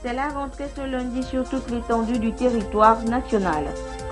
C'est la rentrée ce lundi sur toute l'étendue du territoire national.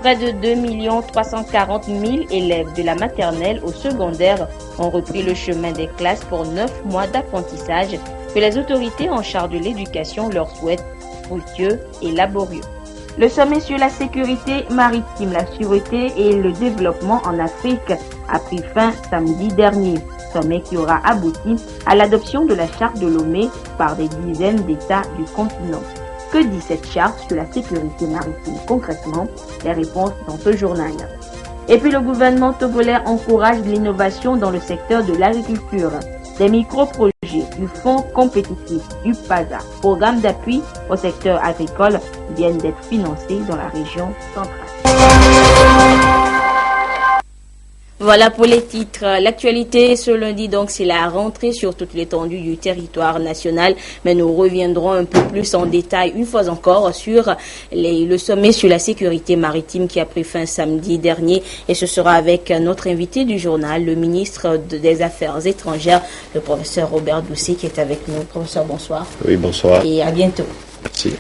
Près de 2 340 000 élèves de la maternelle au secondaire ont repris le chemin des classes pour 9 mois d'apprentissage que les autorités en charge de l'éducation leur souhaitent fructueux et laborieux. Le sommet sur la sécurité maritime, la sûreté et le développement en Afrique a pris fin samedi dernier. Sommet qui aura abouti à l'adoption de la charte de Lomé par des dizaines d'États du continent. Que dit cette charte sur la sécurité maritime concrètement? Les réponses dans ce journal. Et puis le gouvernement togolais encourage l'innovation dans le secteur de l'agriculture. Des micro-projets du Fonds compétitif du PASA, programme d'appui au secteur agricole, viennent d'être financés dans la région centrale. Voilà pour les titres. L'actualité ce lundi, donc, c'est la rentrée sur toute l'étendue du territoire national. Mais nous reviendrons un peu plus en détail, une fois encore, sur le sommet sur la sécurité maritime qui a pris fin samedi dernier. Et ce sera avec notre invité du journal, le ministre des Affaires étrangères, le professeur Robert Doucet, qui est avec nous. Professeur, bonsoir. Oui, bonsoir. Et à bientôt. Merci.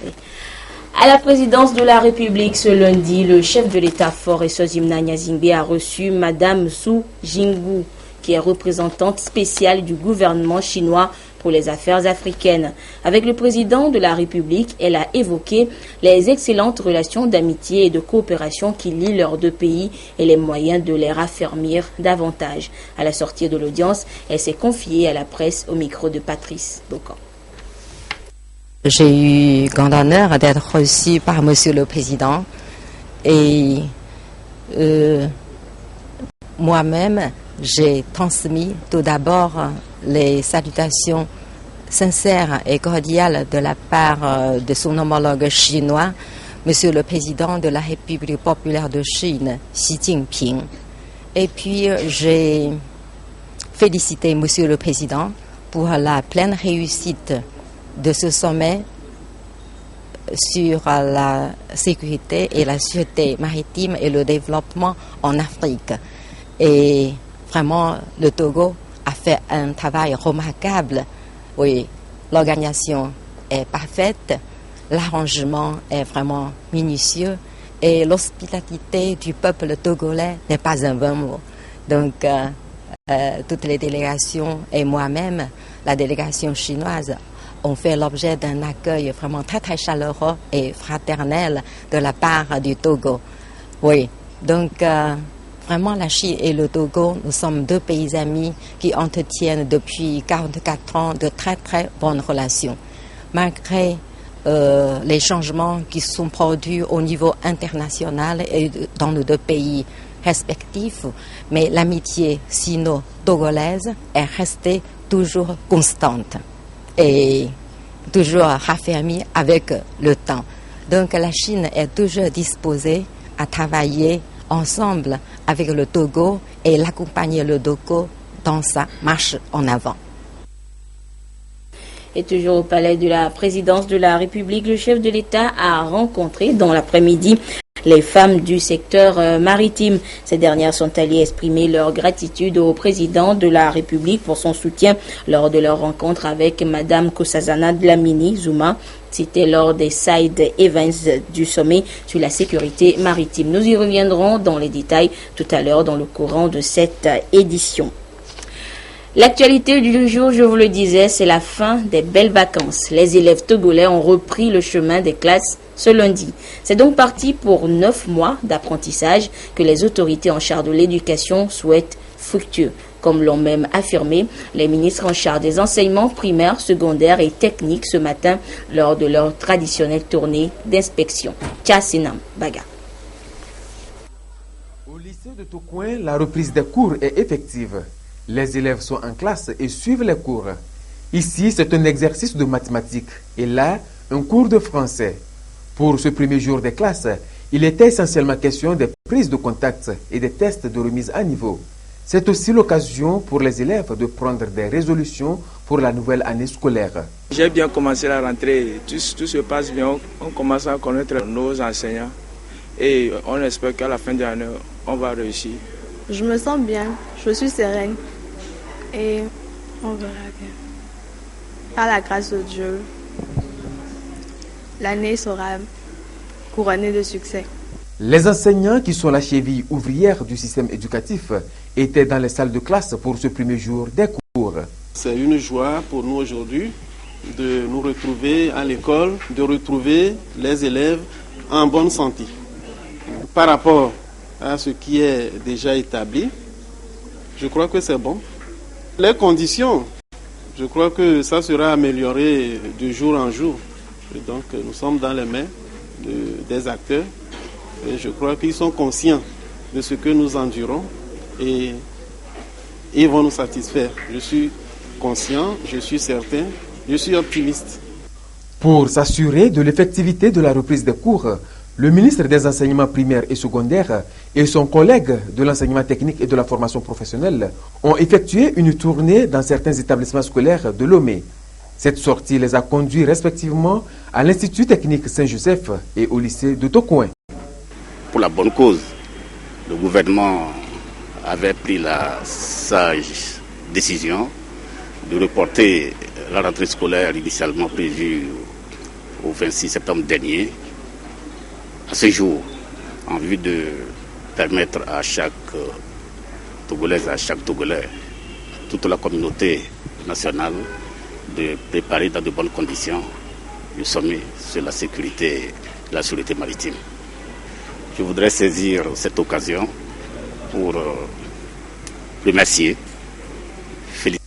À la présidence de la République ce lundi, le chef de l'État Faure Eswazimna Gnazingbe a reçu Madame Su Jingwu, qui est représentante spéciale du gouvernement chinois pour les affaires africaines. Avec le président de la République, elle a évoqué les excellentes relations d'amitié et de coopération qui lient leurs deux pays et les moyens de les raffermir davantage. À la sortie de l'audience, elle s'est confiée à la presse au micro de Patrice Bocan. J'ai eu grand honneur d'être reçu par Monsieur le Président et moi-même, j'ai transmis tout d'abord les salutations sincères et cordiales de la part de son homologue chinois, Monsieur le Président de la République populaire de Chine, Xi Jinping. Et puis, j'ai félicité Monsieur le Président pour la pleine réussite de ce sommet sur la sécurité et la sûreté maritime et le développement en Afrique. Et vraiment, le Togo a fait un travail remarquable. Oui, l'organisation est parfaite, l'arrangement est vraiment minutieux et l'hospitalité du peuple togolais n'est pas un vain mot. Donc, toutes les délégations et moi-même, la délégation chinoise, ont fait l'objet d'un accueil vraiment très très chaleureux et fraternel de la part du Togo. Oui, donc vraiment la Chine et le Togo, nous sommes deux pays amis qui entretiennent depuis 44 ans de très très bonnes relations. Malgré les changements qui sont produits au niveau international et dans nos deux pays respectifs, mais l'amitié sino-togolaise est restée toujours constante et toujours raffermie avec le temps. Donc la Chine est toujours disposée à travailler ensemble avec le Togo et l'accompagner le Togo dans sa marche en avant. Et toujours au palais de la présidence de la République, le chef de l'État a rencontré dans l'après-midi les femmes du secteur maritime. Ces dernières sont allées exprimer leur gratitude au président de la République pour son soutien lors de leur rencontre avec Madame Nkosazana Dlamini Zuma. C'était lors des side events du sommet sur la sécurité maritime. Nous y reviendrons dans les détails tout à l'heure dans le courant de cette édition. L'actualité du jour, je vous le disais, c'est la fin des belles vacances. Les élèves togolais ont repris le chemin des classes ce lundi. C'est donc parti pour 9 mois d'apprentissage que les autorités en charge de l'éducation souhaitent fructueux. Comme l'ont même affirmé les ministres en charge des enseignements primaires, secondaires et techniques ce matin lors de leur traditionnelle tournée d'inspection. Tchassinam Baga. Au lycée de Tokoin, la reprise des cours est effective. Les élèves sont en classe et suivent les cours. Ici, c'est un exercice de mathématiques et là, un cours de français. Pour ce premier jour des classes, il était essentiellement question des prises de contact et des tests de remise à niveau. C'est aussi l'occasion pour les élèves de prendre des résolutions pour la nouvelle année scolaire. J'ai bien commencé la rentrée, tout se passe bien, on commence à connaître nos enseignants et on espère qu'à la fin de l'année, on va réussir. Je me sens bien, je suis sereine et on verra bien. Par la grâce de Dieu, l'année sera couronnée de succès. Les enseignants, qui sont la cheville ouvrière du système éducatif, étaient dans les salles de classe pour ce premier jour des cours. C'est une joie pour nous aujourd'hui de nous retrouver à l'école, de retrouver les élèves en bonne santé. Par rapport à ce qui est déjà établi, je crois que c'est bon. Les conditions, je crois que ça sera amélioré de jour en jour. Et donc nous sommes dans les mains des acteurs et je crois qu'ils sont conscients de ce que nous endurons et ils vont nous satisfaire. Je suis conscient, je suis certain, je suis optimiste. Pour s'assurer de l'effectivité de la reprise des cours, le ministre des Enseignements primaires et secondaires et son collègue de l'enseignement technique et de la formation professionnelle ont effectué une tournée dans certains établissements scolaires de Lomé. Cette sortie les a conduits respectivement à l'Institut technique Saint-Joseph et au lycée de Tokouin. Pour la bonne cause, le gouvernement avait pris la sage décision de reporter la rentrée scolaire initialement prévue au 26 septembre dernier à ce jour, en vue de permettre à chaque Togolaise, à chaque Togolais, à toute la communauté nationale de préparer dans de bonnes conditions le sommet sur la sécurité et la sûreté maritime. Je voudrais saisir cette occasion pour remercier, féliciter.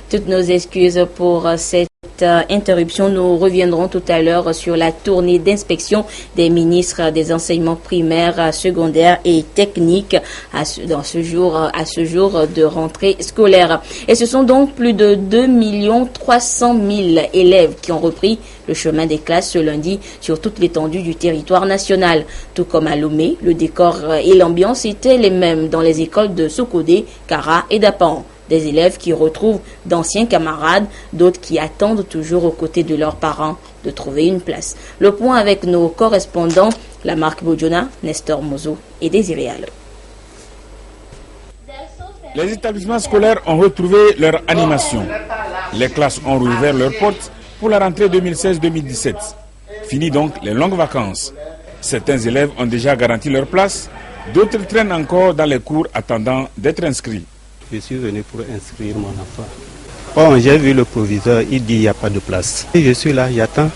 Toutes nos excuses pour cette interruption. Nous reviendrons tout à l'heure sur la tournée d'inspection des ministres des enseignements primaires, secondaires et techniques à ce jour de rentrée scolaire. Et ce sont donc plus de 2 300 000 élèves qui ont repris le chemin des classes ce lundi sur toute l'étendue du territoire national. Tout comme à Lomé, le décor et l'ambiance étaient les mêmes dans les écoles de Sokodé, Kara et Dapan. Des élèves qui retrouvent d'anciens camarades, d'autres qui attendent toujours aux côtés de leurs parents de trouver une place. Le point avec nos correspondants, Lamarck Bodjona, Nestor Mozo et Désiré Allo. Les établissements scolaires ont retrouvé leur animation. Les classes ont rouvert leurs portes pour la rentrée 2016-2017. Fini donc les longues vacances. Certains élèves ont déjà garanti leur place, d'autres traînent encore dans les cours attendant d'être inscrits. Je suis venu pour inscrire mon enfant. Bon, j'ai vu le proviseur, il dit qu'il n'y a pas de place. Et je suis là, j'attends.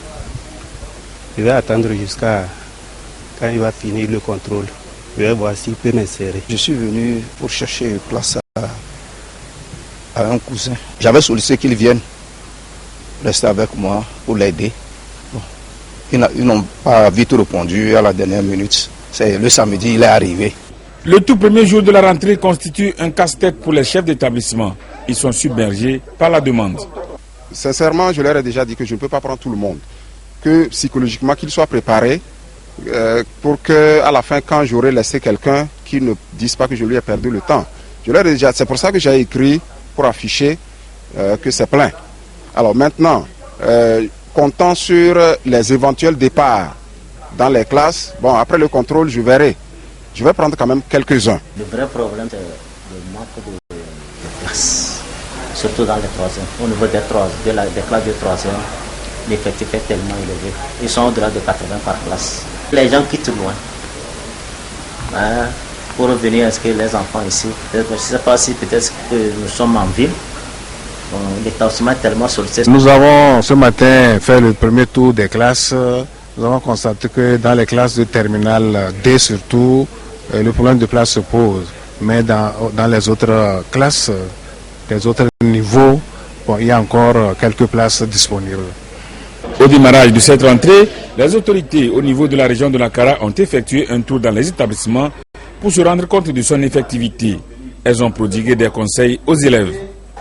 Je vais attendre jusqu'à quand il va finir le contrôle. Je vais voir s'il peut m'insérer. Je suis venu pour chercher une place à un cousin. J'avais sollicité qu'il vienne rester avec moi pour l'aider. Bon. Ils n'ont pas vite répondu à la dernière minute. C'est le samedi, il est arrivé. Le tout premier jour de la rentrée constitue un casse-tête pour les chefs d'établissement. Ils sont submergés par la demande. Sincèrement, je leur ai déjà dit que je ne peux pas prendre tout le monde. Que psychologiquement, qu'ils soient préparés pour qu'à la fin, quand j'aurai laissé quelqu'un, qu'ils ne disent pas que je lui ai perdu le temps. Je leur ai déjà, c'est pour ça que j'ai écrit pour afficher que c'est plein. Alors maintenant, comptant sur les éventuels départs dans les classes, bon, après le contrôle, je verrai. Je vais prendre quand même quelques-uns. Le vrai problème, c'est le manque de place, surtout dans les troisièmes. Au niveau des classes de troisième, l'effectif est tellement élevé. Ils sont au-delà de 80 par classe. Les gens quittent loin pour venir inscrire les enfants ici. Je ne sais pas si peut-être que nous sommes en ville. L'établissement est tellement sollicité. Nous avons ce matin fait le premier tour des classes. Nous avons constaté que dans les classes de terminale D surtout, le problème de place se pose. Mais dans les autres classes, les autres niveaux, bon, il y a encore quelques places disponibles. Au démarrage de cette rentrée, les autorités au niveau de la région de la Kara ont effectué un tour dans les établissements pour se rendre compte de son effectivité. Elles ont prodigué des conseils aux élèves.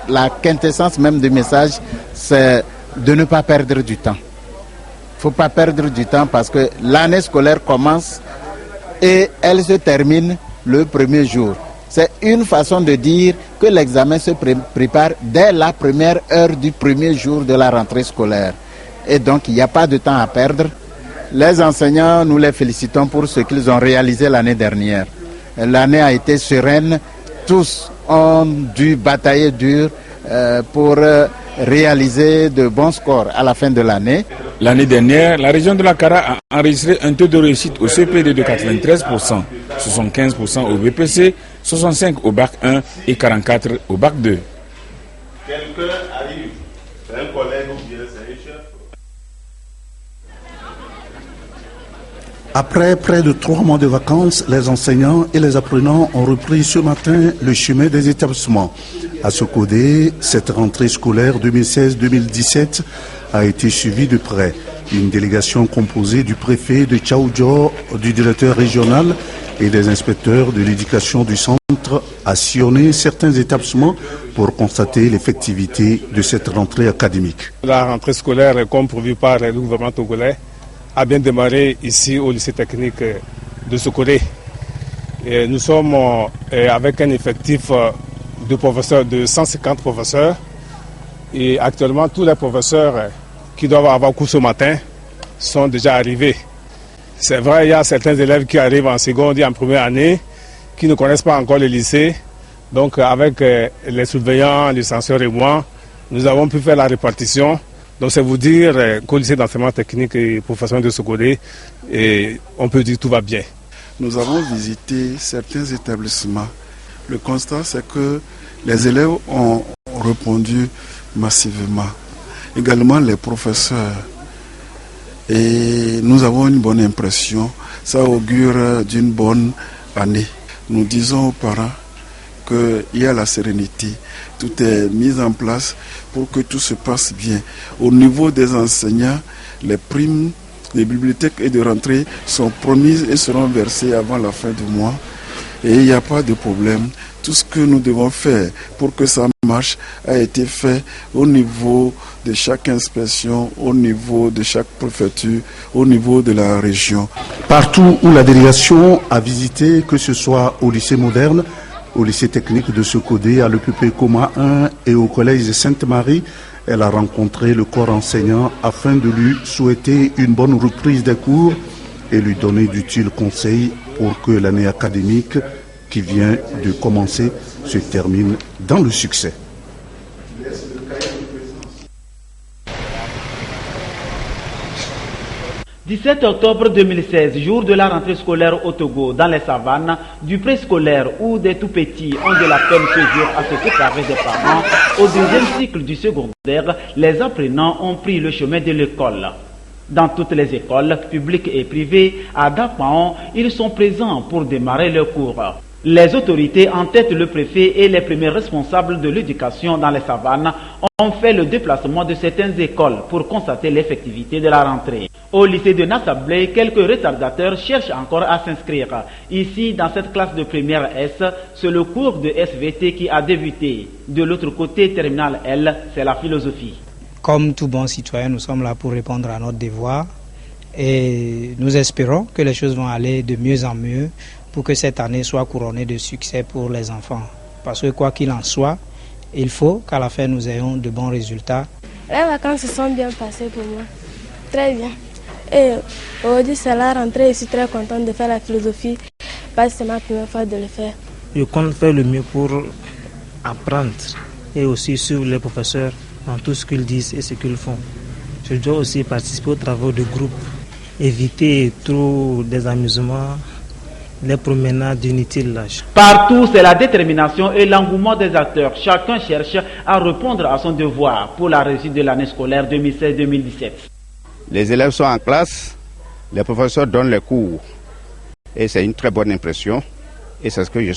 La quintessence même du message, c'est de ne pas perdre du temps. Il ne faut pas perdre du temps parce que l'année scolaire commence et elle se termine le premier jour. C'est une façon de dire que l'examen se prépare dès la première heure du premier jour de la rentrée scolaire. Et donc, il n'y a pas de temps à perdre. Les enseignants, nous les félicitons pour ce qu'ils ont réalisé l'année dernière. L'année a été sereine. Tous ont dû batailler dur pour réaliser de bons scores à la fin de l'année. L'année dernière, la région de la Kara a enregistré un taux de réussite au CPD de 93%, 75% au BPC, 65% au bac 1 et 44% au bac 2. Quelqu'un arrive, c'est un collègue ou bien c'est un chef. Après près de 3 mois de vacances, les enseignants et les apprenants ont repris ce matin le chemin des établissements. À Sokodé, cette rentrée scolaire 2016-2017 a été suivie de près. Une délégation composée du préfet de Tchaoudjo, du directeur régional et des inspecteurs de l'éducation du centre a sillonné certains établissements pour constater l'effectivité de cette rentrée académique. La rentrée scolaire, comme prévu par le gouvernement togolais, a bien démarré ici au lycée technique de Sokodé. Et nous sommes avec un effectif de professeurs de 150 professeurs et actuellement tous les professeurs qui doivent avoir cours ce matin sont déjà arrivés. C'est vrai, il y a certains élèves qui arrivent en seconde et en première année qui ne connaissent pas encore le lycée. Donc avec les surveillants, les censeurs et moi, nous avons pu faire la répartition. Donc c'est vous dire qu'au lycée d'enseignement technique et professionnel de Sokodé, on peut dire que tout va bien. Nous avons visité certains établissements. Le constat, c'est que les élèves ont répondu massivement. Également les professeurs. Et nous avons une bonne impression. Ça augure d'une bonne année. Nous disons aux parents qu'il y a la sérénité. Tout est mis en place pour que tout se passe bien. Au niveau des enseignants, les primes des bibliothèques et de rentrée sont promises et seront versées avant la fin du mois. Et il n'y a pas de problème. Tout ce que nous devons faire pour que ça marche a été fait au niveau de chaque inspection, au niveau de chaque préfecture, au niveau de la région. Partout où la délégation a visité, que ce soit au lycée moderne, au lycée technique de Sokodé, à l'EPP Coma 1 et au collège Sainte-Marie, elle a rencontré le corps enseignant afin de lui souhaiter une bonne reprise des cours et lui donner d'utiles conseils pour que l'année académique qui vient de commencer se termine dans le succès. Le 17 octobre 2016, jour de la rentrée scolaire au Togo, dans les savanes, du préscolaire où des tout-petits ont de la peine ce jour à se séparer des parents, au deuxième cycle du secondaire, les apprenants ont pris le chemin de l'école. Dans toutes les écoles, publiques et privées, à Dapaon, ils sont présents pour démarrer leur cours. Les autorités, en tête le préfet et les premiers responsables de l'éducation dans les savanes, ont fait le déplacement de certaines écoles pour constater l'effectivité de la rentrée. Au lycée de Nassablé, quelques retardateurs cherchent encore à s'inscrire. Ici, dans cette classe de première S, c'est le cours de SVT qui a débuté. De l'autre côté, terminale L, c'est la philosophie. Comme tout bon citoyen, nous sommes là pour répondre à notre devoir et nous espérons que les choses vont aller de mieux en mieux pour que cette année soit couronnée de succès pour les enfants. Parce que quoi qu'il en soit, il faut qu'à la fin nous ayons de bons résultats. Les vacances se sont bien passées pour moi, très bien. Et aujourd'hui c'est la rentrée, je suis très contente de faire la philosophie parce que c'est ma première fois de le faire. Je compte faire le mieux pour apprendre et aussi suivre les professeurs dans tout ce qu'ils disent et ce qu'ils font. Je dois aussi participer aux travaux de groupe, éviter trop des amusements, les promenades inutiles. Partout, c'est la détermination et l'engouement des acteurs. Chacun cherche à répondre à son devoir pour la réussite de l'année scolaire 2016-2017. Les élèves sont en classe, les professeurs donnent les cours et c'est une très bonne impression et c'est ce que je